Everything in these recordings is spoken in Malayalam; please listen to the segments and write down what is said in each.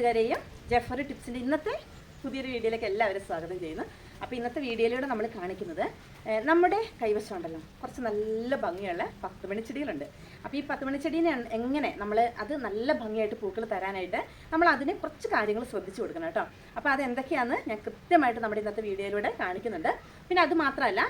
കൂട്ടുകാരെയും ജഫർ ടിപ്സിൻ്റെ ഇന്നത്തെ പുതിയൊരു വീഡിയോയിലേക്ക് എല്ലാവരും സ്വാഗതം ചെയ്യുന്നു. അപ്പോൾ ഇന്നത്തെ വീഡിയോയിലൂടെ നമ്മൾ കാണിക്കുന്നത് നമ്മുടെ കൈവശം ഉണ്ടല്ലോ കുറച്ച് നല്ല ഭംഗിയുള്ള 10 മണിച്ചെടികളുണ്ട്. അപ്പോൾ ഈ 10 മണിച്ചെടീനെ എങ്ങനെ നമ്മൾ അത് നല്ല ഭംഗിയായിട്ട് പൂക്കൾ തരാനായിട്ട് നമ്മൾ അതിന് കുറച്ച് കാര്യങ്ങൾ ശ്രദ്ധിച്ചു കൊടുക്കണം കേട്ടോ. അപ്പോൾ അതെന്തൊക്കെയാണെന്ന് ഞാൻ കൃത്യമായിട്ട് നമ്മുടെ ഇന്നത്തെ വീഡിയോയിലൂടെ കാണിക്കുന്നുണ്ട്. പിന്നെ അത് മാത്രമല്ല,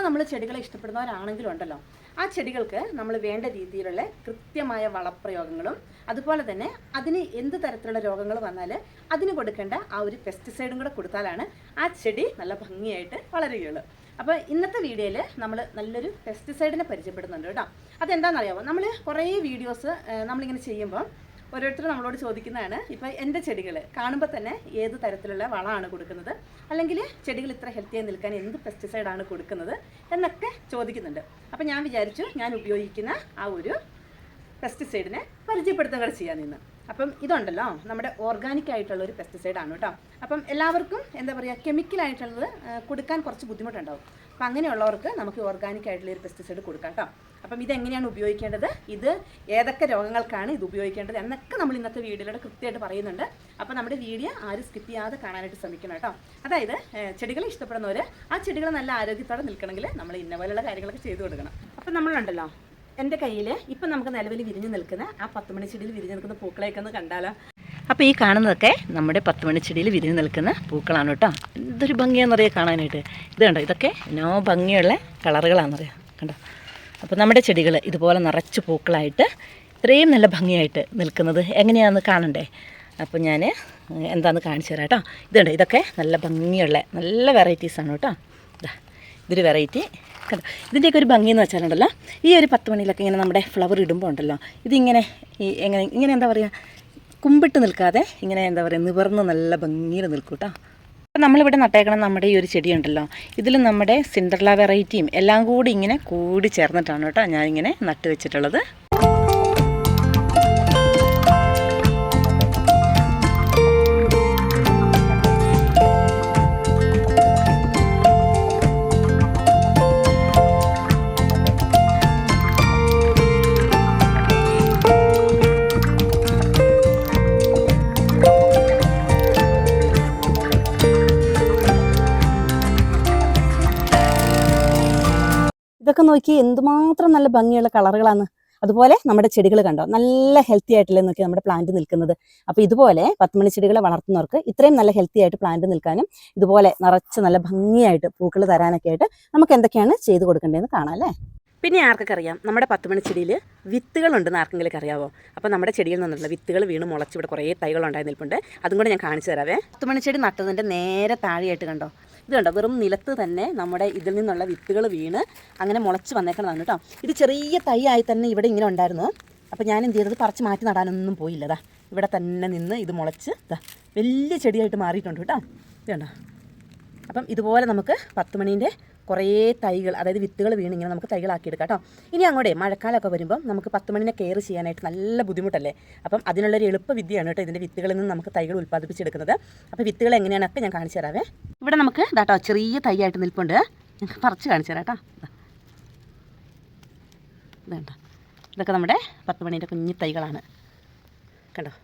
നമ്മൾ ചെടികളെ ഇഷ്ടപ്പെടുന്നവരാണെങ്കിലും ഉണ്ടല്ലോ, ആ ചെടികൾക്ക് നമ്മൾ വേണ്ട രീതിയിലുള്ള കൃത്യമായ വളപ്രയോഗങ്ങളും അതുപോലെ തന്നെ അതിന് എന്ത് തരത്തിലുള്ള രോഗങ്ങൾ വന്നാൽ അതിന് കൊടുക്കേണ്ട ആ ഒരു പെസ്റ്റിസൈഡും കൂടെ കൊടുത്താലാണ് ആ ചെടി നല്ല ഭംഗിയായിട്ട് വളരുകയുള്ളൂ. അപ്പോൾ ഇന്നത്തെ വീഡിയോയിൽ നമ്മൾ നല്ലൊരു പെസ്റ്റിസൈഡിനെ പരിചയപ്പെടുന്നുണ്ട് കേട്ടോ. അതെന്താണെന്നറിയാമോ, നമ്മൾ കുറേ വീഡിയോസ് നമ്മളിങ്ങനെ ചെയ്യുമ്പോൾ ഓരോരുത്തരും നമ്മളോട് ചോദിക്കുന്നതാണ്, ഇപ്പോൾ എൻ്റെ ചെടികൾ കാണുമ്പോൾ തന്നെ ഏത് തരത്തിലുള്ള വളമാണ് കൊടുക്കുന്നത്, അല്ലെങ്കിൽ ചെടികൾ ഇത്ര ഹെൽത്തിയായി നിൽക്കാൻ എന്ത് പെസ്റ്റിസൈഡാണ് കൊടുക്കുന്നത് എന്നൊക്കെ ചോദിക്കുന്നുണ്ട്. അപ്പോൾ ഞാൻ വിചാരിച്ചു ഞാൻ ഉപയോഗിക്കുന്ന ആ ഒരു പെസ്റ്റിസൈഡിനെ പരിചയപ്പെടുത്തുക കൂടെ ചെയ്യാൻ നിന്ന്. അപ്പം ഇതുണ്ടല്ലോ നമ്മുടെ ഓർഗാനിക് ആയിട്ടുള്ള ഒരു പെസ്റ്റിസൈഡാണ് കേട്ടോ. അപ്പം എല്ലാവർക്കും എന്താ പറയുക, കെമിക്കലായിട്ടുള്ളത് കൊടുക്കാൻ കുറച്ച് ബുദ്ധിമുട്ടുണ്ടാവും. അപ്പം അങ്ങനെയുള്ളവർക്ക് നമുക്ക് ഓർഗാനിക് ആയിട്ടുള്ള ഒരു പെസ്റ്റിസൈഡ് കൊടുക്കാം കേട്ടോ. അപ്പം ഇതെങ്ങനെയാണ് ഉപയോഗിക്കേണ്ടത്, ഇത് ഏതൊക്കെ രോഗങ്ങൾക്കാണ് ഇത് ഉപയോഗിക്കേണ്ടത് എന്നൊക്കെ നമ്മൾ ഇന്നത്തെ വീഡിയോയിലൂടെ കൃത്യമായിട്ട് പറയുന്നുണ്ട്. അപ്പോൾ നമ്മുടെ വീഡിയോ ആരും സ്കിപ്പ് ചെയ്യാതെ കാണാനായിട്ട് ശ്രമിക്കണം കേട്ടോ. അതായത് ചെടികളെ ഇഷ്ടപ്പെടുന്നവർ ആ ചെടികൾ നല്ല ആരോഗ്യത്തോടെ നിൽക്കണമെങ്കിൽ നമ്മൾ ഇന്ന പോലെയുള്ള കാര്യങ്ങളൊക്കെ ചെയ്തു കൊടുക്കണം. അപ്പം നമ്മളുണ്ടല്ലോ, എൻ്റെ കയ്യിൽ ഇപ്പം നമുക്ക് നിലവിൽ വിരിഞ്ഞ് നിൽക്കുന്ന ആ 10 മണിച്ചെടിയിൽ വിരിഞ്ഞ് നിൽക്കുന്ന പൂക്കളെയൊക്കെ ഒന്ന് കണ്ടാലോ. അപ്പോൾ ഈ കാണുന്നതൊക്കെ നമ്മുടെ 10 മണിച്ചെടിയിൽ വിരിഞ്ഞ് നിൽക്കുന്ന പൂക്കളാണ് കേട്ടോ. എന്തൊരു ഭംഗിയാണെന്നറിയാം കാണാനായിട്ട്. ഇത് കണ്ടോ, ഇതൊക്കെ നോ ഭംഗിയുള്ള കളറുകളാണെന്നറിയാം കണ്ടോ. അപ്പോൾ നമ്മുടെ ചെടികൾ ഇതുപോലെ നിറച്ച് പൂക്കളായിട്ട് ഇത്രയും നല്ല ഭംഗിയായിട്ട് നിൽക്കുന്നത് എങ്ങനെയാണെന്ന് കാണണ്ടേ. അപ്പോൾ ഞാൻ എന്താണെന്ന് കാണിച്ചു തരാം കേട്ടോ. ഇത് കണ്ടോ, ഇതൊക്കെ നല്ല ഭംഗിയുള്ള നല്ല വെറൈറ്റീസാണ് കേട്ടോ. ഇതൊരു വെറൈറ്റി കണ്ടോ. ഇതിൻ്റെയൊക്കെ ഒരു ഭംഗി എന്ന് വെച്ചാലുണ്ടല്ലോ, ഈ ഒരു 10 മണിയിലൊക്കെ ഇങ്ങനെ നമ്മുടെ ഫ്ലവർ ഇടുമ്പോൾ ഉണ്ടല്ലോ, ഇതിങ്ങനെ ഇങ്ങനെ എന്താ പറയുക, കുമ്പിട്ട് നിൽക്കാതെ ഇങ്ങനെ എന്താ പറയുക നിവർന്ന് നല്ല ഭംഗിയിൽ നിൽക്കും കേട്ടോ. അപ്പോൾ നമ്മളിവിടെ നട്ടേക്കണം നമ്മുടെ ഈ ഒരു ചെടിയുണ്ടല്ലോ, ഇതിൽ നമ്മുടെ സിൻഡർല വെറൈറ്റിയും എല്ലാം കൂടി ഇങ്ങനെ കൂടി ചേർന്നിട്ടാണ് കേട്ടോ ഞാനിങ്ങനെ നട്ട് വെച്ചിട്ടുള്ളത്. ഇതൊക്കെ നോക്കി എന്തുമാത്രം നല്ല ഭംഗിയുള്ള കളറുകളാണ്. അതുപോലെ നമ്മുടെ ചെടികൾ കണ്ടോ, നല്ല ഹെൽത്തി ആയിട്ടല്ലേ നോക്കി നമ്മുടെ പ്ലാന്റ് നിൽക്കുന്നത്. അപ്പോൾ ഇതുപോലെ 10 മണി ചെടികളെ വളർത്തുന്നവർക്ക് ഇത്രയും നല്ല ഹെൽത്തി ആയിട്ട് പ്ലാന്റ് നിൽക്കാനും ഇതുപോലെ നിറച്ച് നല്ല ഭംഗിയായിട്ട് പൂക്കൾ തരാനൊക്കെ ആയിട്ട് നമുക്ക് എന്തൊക്കെയാണ് ചെയ്ത് കൊടുക്കേണ്ടതെന്ന് കാണാം അല്ലേ. പിന്നെ ആർക്കൊക്കെ അറിയാം, നമ്മുടെ 10 മണി ചെടിയിൽ വിത്തുകളുണ്ടെന്ന് ആർക്കെങ്കിലും അറിയാവോ. അപ്പോൾ നമ്മുടെ ചെടിയിൽ നിന്നുള്ള വിത്തുകൾ വീണ് മുളച്ച് ഇവിടെ കുറേ തൈകളുണ്ടായി നിൽപ്പുണ്ട്. അതും കൂടെ ഞാൻ കാണിച്ചു തരാവേ. 10 മണി ചെടി നട്ടതിൻ്റെ നേരെ താഴെയായിട്ട് കണ്ടോ, ഇത് കണ്ടോ, വെറും നിലത്ത് തന്നെ നമ്മുടെ ഇതിൽ നിന്നുള്ള വിത്തുകൾ വീണ് അങ്ങനെ മുളച്ച് വന്നേക്കുന്നതാണ് കേട്ടോ. ഇത് ചെറിയ തൈ ആയി തന്നെ ഇവിടെ ഇങ്ങനെ ഉണ്ടായിരുന്നു. അപ്പോൾ ഞാൻ എന്ത് ചെയ്തത്, പറിച്ച് മാറ്റി നടാനൊന്നും പോയില്ലതാ, ഇവിടെ തന്നെ നിന്ന് ഇത് മുളച്ച് വലിയ ചെടിയായിട്ട് മാറിയിട്ടുണ്ട് കേട്ടോ. ഇത് കണ്ടോ. അപ്പം ഇതുപോലെ നമുക്ക് 10 മണീൻ്റെ കുറേ തൈകൾ, അതായത് വിത്തുകൾ വീണ് ഇങ്ങനെ നമുക്ക് തൈകളാക്കിയെടുക്കാം കേട്ടോ. ഇനി അങ്ങോട്ടേ മഴക്കാലമൊക്കെ വരുമ്പം നമുക്ക് 10 മണിനെ കെയർ ചെയ്യാനായിട്ട് നല്ല ബുദ്ധിമുട്ടല്ലേ. അപ്പം അതിനുള്ളൊരു എളുപ്പ വിദ്യയാണ് കേട്ടോ ഇതിൻ്റെ വിത്തുകളിൽ നിന്ന് നമുക്ക് തൈകൾ ഉൽപ്പാദിപ്പിച്ചെടുക്കുന്നത്. അപ്പോൾ വിത്തുകൾ എങ്ങനെയാണൊക്കെ ഞാൻ കാണിച്ചു തരാവേ. ഇവിടെ നമുക്ക് കേട്ടോ ചെറിയ തൈയായിട്ട് നിൽപ്പുണ്ട്, ഞങ്ങൾക്ക് പറിച്ച് കാണിച്ചു തരാം കേട്ടോ. ഇതുണ്ട്, ഇതൊക്കെ നമ്മുടെ 10 മണീൻ്റെ കുഞ്ഞു തൈകളാണ് കണ്ടോ.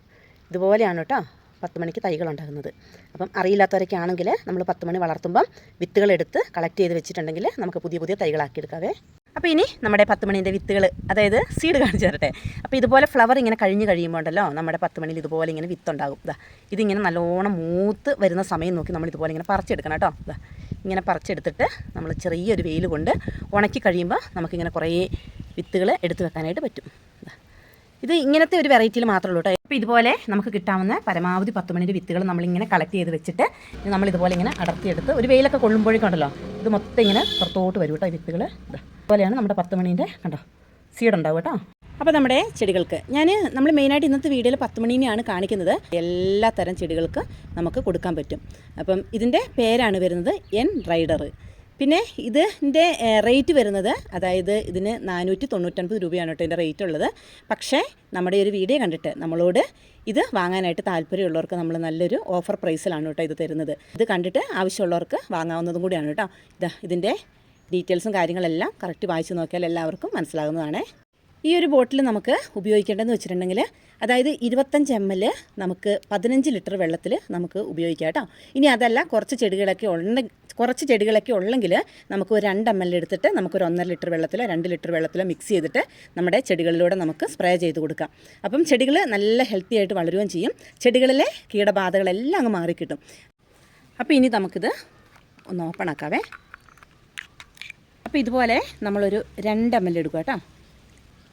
ഇതുപോലെയാണ് കേട്ടോ 10 മണിക്ക് തൈകൾ ഉണ്ടാകുന്നത്. അപ്പം അറിയില്ലാത്തവരൊക്കെ ആണെങ്കിൽ നമ്മൾ 10 മണി വളർത്തുമ്പം വിത്തുകളെടുത്ത് കളക്ട് ചെയ്ത് വെച്ചിട്ടുണ്ടെങ്കിൽ നമുക്ക് പുതിയ പുതിയ തൈകളാക്കിയെടുക്കാവേ. അപ്പോൾ ഇനി നമ്മുടെ 10 മണീൻ്റെ വിത്തുകൾ, അതായത് സീഡ് കാണിച്ചു തരട്ടെ. അപ്പോൾ ഇതുപോലെ ഫ്ലവർ ഇങ്ങനെ കഴിയുമ്പോൾ ഉണ്ടല്ലോ നമ്മുടെ 10 മണിയിൽ ഇതുപോലെ ഇങ്ങനെ വിത്തുണ്ടാകും. ഇതിങ്ങനെ നല്ലോണം മൂത്ത് വരുന്ന സമയം നോക്കി നമ്മൾ ഇതുപോലെ ഇങ്ങനെ പറിച്ചെടുക്കണം കേട്ടോ. ഇങ്ങനെ പറിച്ചെടുത്തിട്ട് നമ്മൾ ചെറിയൊരു വെയിൽ കൊണ്ട് ഉണക്കി കഴിയുമ്പോൾ നമുക്കിങ്ങനെ കുറേ വിത്തുകൾ എടുത്ത് വെക്കാനായിട്ട് പറ്റും. ഇത് ഇങ്ങനത്തെ ഒരു വെറൈറ്റിയിൽ മാത്രമേ ഉള്ളൂ കേട്ടോ. അപ്പോൾ ഇതുപോലെ നമുക്ക് കിട്ടാവുന്ന പരമാവധി 10 മണിൻ്റെ വിത്തുകൾ നമ്മളിങ്ങനെ കളക്ട് ചെയ്ത് വെച്ചിട്ട് നമ്മളിതുപോലെ ഇങ്ങനെ അടർത്തിയെടുത്ത് ഒരു വെയിലൊക്കെ കൊള്ളുമ്പോഴേക്കുണ്ടല്ലോ ഇത് മൊത്തം ഇങ്ങനെ പുറത്തോട്ട് വരും കേട്ടോ വിത്തുകൾ. ഇതുപോലെയാണ് നമ്മുടെ 10 മണീൻ്റെ കണ്ടോ സീഡ് ഉണ്ടാവും കേട്ടോ. അപ്പോൾ നമ്മുടെ ചെടികൾക്ക് നമ്മൾ മെയിനായിട്ട് ഇന്നത്തെ വീഡിയോയിൽ 10 മണീനെയാണ് കാണിക്കുന്നത്. എല്ലാ തരം ചെടികൾക്ക് നമുക്ക് കൊടുക്കാൻ പറ്റും. അപ്പം ഇതിൻ്റെ പേരാണ് വരുന്നത് എൻ റൈഡർ. പിന്നെ ഇതിൻ്റെ റേറ്റ് വരുന്നത്, അതായത് ഇതിന് 499 രൂപയാണ് കേട്ടോ ഇതിൻ്റെ റേറ്റ് ഉള്ളത്. പക്ഷേ നമ്മുടെ ഒരു വീഡിയോ കണ്ടിട്ട് നമ്മളോട് ഇത് വാങ്ങാനായിട്ട് താല്പര്യമുള്ളവർക്ക് നമ്മൾ നല്ലൊരു ഓഫർ പ്രൈസിലാണ് കേട്ടോ ഇത് തരുന്നത്. ഇത് കണ്ടിട്ട് ആവശ്യമുള്ളവർക്ക് വാങ്ങാവുന്നതും കൂടിയാണ് കേട്ടോ. ഇതിൻ്റെ ഡീറ്റെയിൽസും കാര്യങ്ങളെല്ലാം കറക്റ്റ് വായിച്ച് നോക്കിയാൽ എല്ലാവർക്കും മനസ്സിലാകുന്നതാണ്. ഈ ഒരു ബോട്ടിൽ നമുക്ക് ഉപയോഗിക്കേണ്ടതെന്ന് വെച്ചിട്ടുണ്ടെങ്കിൽ അതായത് 25 ml നമുക്ക് 15 ലിറ്റർ വെള്ളത്തിൽ നമുക്ക് ഉപയോഗിക്കാം കേട്ടോ. ഇനി അതല്ല കുറച്ച് ചെടികളൊക്കെ ഉള്ളെങ്കിൽ നമുക്ക് ഒരു 2 ml എടുത്തിട്ട് നമുക്കൊരു 1.5 ലിറ്റർ വെള്ളത്തിലോ 2 ലിറ്റർ വെള്ളത്തിലോ മിക്സ് ചെയ്തിട്ട് നമ്മുടെ ചെടികളിലൂടെ നമുക്ക് സ്പ്രേ ചെയ്ത് കൊടുക്കാം. അപ്പം ചെടികൾ നല്ല ഹെൽത്തി ആയിട്ട് വളരുകയും ചെയ്യും. ചെടികളിലെ കീടബാധകളെല്ലാം അങ്ങ് മാറിക്കിട്ടും. അപ്പോൾ ഇനി നമുക്കിത് ഒന്ന് ഓപ്പൺ ആക്കാവേ. അപ്പോൾ ഇതുപോലെ നമ്മളൊരു 2 ml എടുക്കുക കേട്ടോ.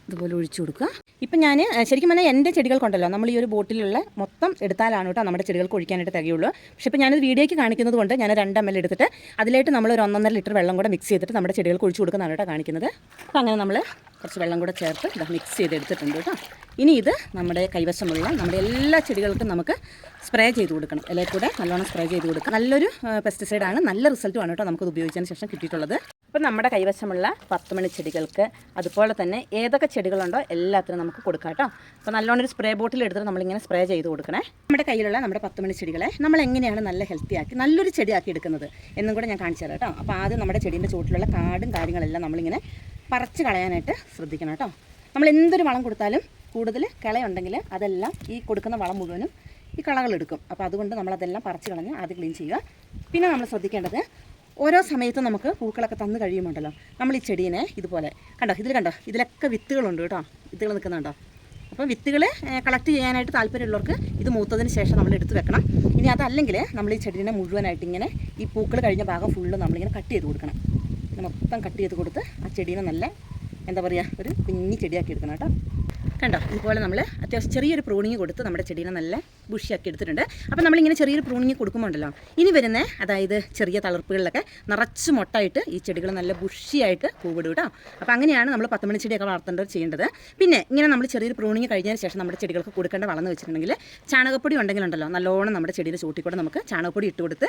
ഇതുപോലെ ഒഴിച്ചു കൊടുക്കുക. ഇപ്പം ഞാൻ ശരിക്കും പറഞ്ഞാൽ എൻ്റെ ചെടികൾക്കുണ്ടല്ലോ നമ്മൾ ഈ ഒരു ബോട്ടിലുള്ള മൊത്തം എടുത്താലാണ് കേട്ടോ നമ്മുടെ ചെടികൾക്ക് ഒഴിക്കാനായിട്ട് തികയുള്ളൂ. പക്ഷേ ഇപ്പോൾ ഞാനത് വീഡിയോയ്ക്ക് കാണിക്കുന്നത് കൊണ്ട് ഞാൻ 2 ml എടുത്തിട്ട് അതിലായിട്ട് നമ്മൾ ഒരു 1.5 ലിറ്റർ വെള്ളം കൂടെ മിക്സ് ചെയ്തിട്ട് നമ്മുടെ ചെടികൾക്ക് ഒഴിച്ചു കൊടുക്കുന്നതാണ് കേട്ടോ കാണിക്കുന്നത്. അപ്പോൾ അങ്ങനെ നമ്മൾ കുറച്ച് വെള്ളം കൂടെ ചേർത്ത് മിക്സ് ചെയ്തെടുത്തിട്ടുണ്ട് കേട്ടോ. ഇനി ഇത് നമ്മുടെ കൈവശമുള്ള നമ്മുടെ എല്ലാ ചെടികൾക്കും നമുക്ക് സ്പ്രേ ചെയ്ത് കൊടുക്കണം. ഇലയിൽ കൂടെ നല്ലോണം സ്പ്രേ ചെയ്ത് കൊടുക്കുക. നല്ലൊരു പെസ്റ്റിസൈഡാണ്, നല്ല റിസൾട്ടുമാണ് കേട്ടോ നമുക്കത് ഉപയോഗിച്ചതിന് ശേഷം കിട്ടിയിട്ടുള്ളത്. അപ്പോൾ നമ്മുടെ കൈവശമുള്ള 10 മണി ചെടികൾക്ക് അതുപോലെ തന്നെ ഏതൊക്കെ ചെടികളുണ്ടോ എല്ലാത്തിനും നമുക്ക് കൊടുക്കാം കേട്ടോ. അപ്പോൾ നല്ലോണം ഒരു സ്പ്രേ ബോട്ടിൽ എടുത്തിട്ട് നമ്മളിങ്ങനെ സ്പ്രേ ചെയ്ത് കൊടുക്കണേ. നമ്മുടെ കയ്യിലുള്ള നമ്മുടെ 10 മണി ചെടികളെ നമ്മൾ എങ്ങനെയാണ് നല്ല ഹെൽത്തി ആക്കി നല്ലൊരു ചെടിയാക്കി എടുക്കുന്നത് എന്നും കൂടെ ഞാൻ കാണിച്ചു തരാം കേട്ടോ. അപ്പോൾ ആദ്യം നമ്മുടെ ചെടീൻ്റെ ചുവട്ടിലുള്ള കാടും കാര്യങ്ങളെല്ലാം നമ്മളിങ്ങനെ പറിച്ച് കളയാനായിട്ട് ശ്രദ്ധിക്കണം കേട്ടോ. നമ്മൾ എന്തൊരു വളം കൊടുത്താലും കൂടുതൽ കളയുണ്ടെങ്കിൽ അതെല്ലാം ഈ കൊടുക്കുന്ന വളം മുഴുവനും ഈ കളകളെടുക്കും. അപ്പോൾ അതുകൊണ്ട് നമ്മളതെല്ലാം പറിച്ച് കളഞ്ഞ് ആദ്യം ക്ലീൻ ചെയ്യുക. പിന്നെ നമ്മൾ ശ്രദ്ധിക്കേണ്ടത് ഓരോ സമയത്തും നമുക്ക് പൂക്കളൊക്കെ തന്നു കഴിയുമുണ്ടല്ലോ നമ്മൾ ഈ ചെടീനെ ഇതുപോലെ കണ്ടോ ഇതിലൊക്കെ വിത്തുകളുണ്ട് കേട്ടോ. വിത്തുകൾ നിൽക്കുന്നുണ്ടോ? അപ്പോൾ വിത്തുകൾ കളക്ട് ചെയ്യാനായിട്ട് താല്പര്യമുള്ളവർക്ക് ഇത് മൂത്തതിന് ശേഷം നമ്മൾ എടുത്ത് വെക്കണം. ഇനി അതല്ലെങ്കിൽ നമ്മൾ ഈ ചെടീനെ മുഴുവനായിട്ട് ഇങ്ങനെ ഈ പൂക്കൾ കഴിഞ്ഞ ഭാഗം ഫുള്ള് നമ്മളിങ്ങനെ കട്ട് ചെയ്ത് കൊടുക്കണം. ഇങ്ങനെ മൊത്തം കട്ട് ചെയ്ത് കൊടുത്ത് ആ ചെടീനെ നല്ല എന്താ പറയുക ഒരു കുഞ്ഞി ചെടിയാക്കി എടുക്കണം കേട്ടോ. കണ്ടോ ഇതുപോലെ നമ്മൾ അത്യാവശ്യം ചെറിയൊരു പ്രൂണിങ് കൊടുത്ത് നമ്മുടെ ചെടീനെ നല്ല ബുഷിയാക്കി എടുത്തിട്ടുണ്ട്. അപ്പോൾ നമ്മളിങ്ങനെ ചെറിയൊരു പ്രൂണിങ് കൊടുക്കുമ്പോണ്ടല്ലോ ഇനി വരുന്ന അതായത് ചെറിയ തളിർപ്പുകളിലൊക്കെ നിറച്ച് മൊട്ടായിട്ട് ഈ ചെടികൾ നല്ല ബുഷിയായിട്ട് പൂവിടും കേട്ടോ. അപ്പോൾ അങ്ങനെയാണ് നമ്മൾ 10 മണി ചെടിയൊക്കെ വളർത്തേണ്ടത് ചെയ്യേണ്ടത്. പിന്നെ ഇങ്ങനെ നമ്മൾ ചെറിയൊരു പ്രൂണിങ് കഴിഞ്ഞതിന് ശേഷം നമ്മുടെ ചെടികൾക്ക് കൊടുക്കേണ്ട വളർന്ന് വെച്ചിട്ടുണ്ടെങ്കിൽ ചാണകപ്പൊടി ഉണ്ടെങ്കിലുണ്ടല്ലോ നല്ലോണം നമ്മുടെ ചെടിയുടെ ചൂട്ടിക്കൂടെ നമുക്ക് ചാണകപ്പൊടി ഇട്ട് കൊടുത്ത്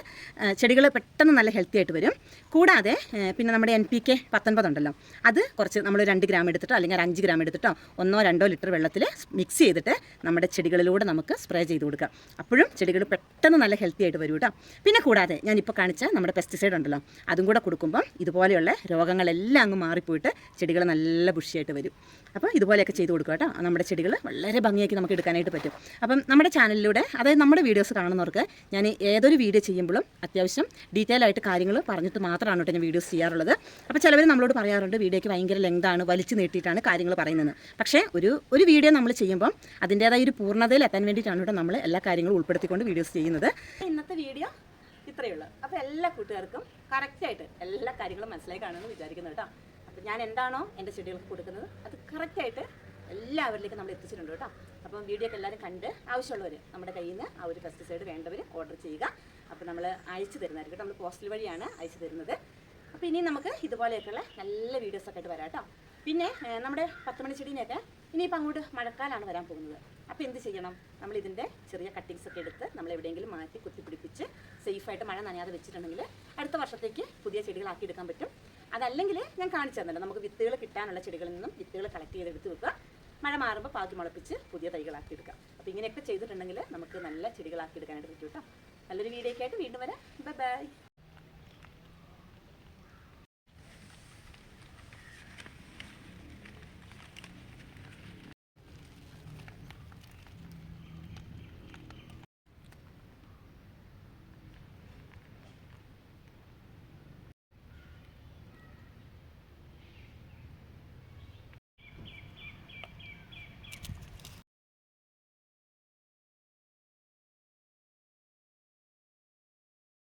ചെടികൾ പെട്ടെന്ന് നല്ല ഹെൽത്തി ആയിട്ട് വരും. കൂടാതെ പിന്നെ നമ്മുടെ NPK 19 ഉണ്ടല്ലോ അത് കുറച്ച് നമ്മൾ 2 ഗ്രാം എടുത്തിട്ടോ അല്ലെങ്കിൽ 5 ഗ്രാം എടുത്തിട്ടോ 1-2 ലിറ്റർ വെള്ളത്തിൽ മിക്സ് ചെയ്തിട്ട് നമ്മുടെ ചെടികളിലൂടെ നമുക്ക് സ്പ്രേ ചെയ്ത് കൊടുക്കാം. അപ്പോഴും ചെടികൾ പെട്ടെന്ന് നല്ല ഹെൽത്തി ആയിട്ട് വരും കേട്ടോ. പിന്നെ കൂടാതെ ഞാനിപ്പോൾ കാണിച്ച നമ്മുടെ പെസ്റ്റിസൈഡ് ഉണ്ടല്ലോ അതും കൂടെ കൊടുക്കുമ്പം ഇതുപോലെയുള്ള രോഗങ്ങളെല്ലാം അങ്ങ് മാറിപ്പോയിട്ട് ചെടികൾ നല്ല ബുഷിയായിട്ട് വരും. അപ്പോൾ ഇതുപോലെയൊക്കെ ചെയ്ത് കൊടുക്കുക കേട്ടോ. നമ്മുടെ ചെടികൾ വളരെ ഭംഗിയാക്കി നമുക്ക് എടുക്കാനായിട്ട് പറ്റും. അപ്പം നമ്മുടെ ചാനലിലൂടെ അതായത് നമ്മുടെ വീഡിയോസ് കാണുന്നവർക്ക് ഞാൻ ഏതൊരു വീഡിയോ ചെയ്യുമ്പോഴും അത്യാവശ്യം ഡീറ്റെയിൽ ആയിട്ട് കാര്യങ്ങൾ പറഞ്ഞിട്ട് മാത്രമാണ് കേട്ടോ ഞാൻ വീഡിയോസ് ചെയ്യാറുള്ളത്. അപ്പോൾ ചിലവർ നമ്മളോട് പറയാറുണ്ട് വീഡിയോയ്ക്ക് ഭയങ്കര ലെങ്താണ്, വലിച്ചു നീട്ടിയിട്ടാണ് കാര്യങ്ങൾ പറയുന്നത്. പക്ഷേ ഒരു വീഡിയോ നമ്മൾ ചെയ്യുമ്പം അതിൻ്റേതായ ഒരു പൂർണ്ണതയിൽ എത്താൻ വേണ്ടിയിട്ടാണ് കേട്ടോ നമ്മൾ എല്ലാ കാര്യങ്ങളും ഉൾപ്പെടുത്തിക്കൊണ്ട് വീഡിയോസ് ചെയ്യുന്നത്. ഇന്നത്തെ വീഡിയോ ഇത്രയേ ഉള്ളൂ. അപ്പോൾ എല്ലാ കൂട്ടുകാർക്കും കറക്റ്റായിട്ട് എല്ലാ കാര്യങ്ങളും മനസ്സിലായി കാണുമെന്ന് വിചാരിക്കുന്നു കേട്ടോ. അപ്പോൾ ഞാൻ എന്താണോ എൻ്റെ ചെടികൾക്ക് കൊടുക്കുന്നത് അത് കറക്റ്റായിട്ട് എല്ലാവരിലേക്കും നമ്മൾ എത്തിച്ചിട്ടുണ്ട് കേട്ടോ. അപ്പം വീഡിയോ ഒക്കെ എല്ലാവരും കണ്ട് ആവശ്യമുള്ളവർ നമ്മുടെ കയ്യിൽ നിന്ന് ആ ഒരു പെസ്റ്റിസൈഡ് വേണ്ടവർ ഓർഡർ ചെയ്യുക. അപ്പോൾ നമ്മൾ അയച്ചു തരുന്നതായിരിക്കും കേട്ടോ. നമ്മൾ പോസ്റ്റൽ വഴിയാണ് അയച്ചു തരുന്നത്. അപ്പോൾ ഇനി നമുക്ക് ഇതുപോലെയൊക്കെയുള്ള നല്ല വീഡിയോസൊക്കെ ആയിട്ട് വരാം കേട്ടോ. പിന്നെ നമ്മുടെ 10 മണി ചെടീനെയൊക്കെ ഇനിയിപ്പോൾ അങ്ങോട്ട് മഴക്കാലമാണ് വരാൻ പോകുന്നത്. അപ്പോൾ എന്ത് ചെയ്യണം? നമ്മൾ ഇതിൻ്റെ ചെറിയ കട്ടിങ്സ് ഒക്കെ എടുത്ത് നമ്മൾ എവിടെയെങ്കിലും മാറ്റി കുത്തിപ്പിടിപ്പിച്ച് സേഫായിട്ട് മഴ നനയാതെ വെച്ചിട്ടുണ്ടെങ്കിൽ അടുത്ത വർഷത്തേക്ക് പുതിയ ചെടികളാക്കി എടുക്കാൻ പറ്റും. അതല്ലെങ്കിൽ ഞാൻ കാണിച്ചു തന്നല്ലോ നമുക്ക് വിത്തുകൾ കിട്ടാനുള്ള ചെടികളിൽ നിന്നും വിത്തുകൾ കളക്ട് ചെയ്തെടുത്ത് വെക്കുക. മഴ മാറുമ്പോൾ പാകി മുളപ്പിച്ച് പുതിയ തൈകളാക്കി എടുക്കാം. അപ്പോൾ ഇങ്ങനെയൊക്കെ ചെയ്തിട്ടുണ്ടെങ്കിൽ നമുക്ക് നല്ല ചെടികളാക്കി എടുക്കാനായിട്ട് പറ്റും കേട്ടോ. നല്ലൊരു വീഡിയോയ്ക്കായിട്ട് വീണ്ടും വരാം. Bye bye.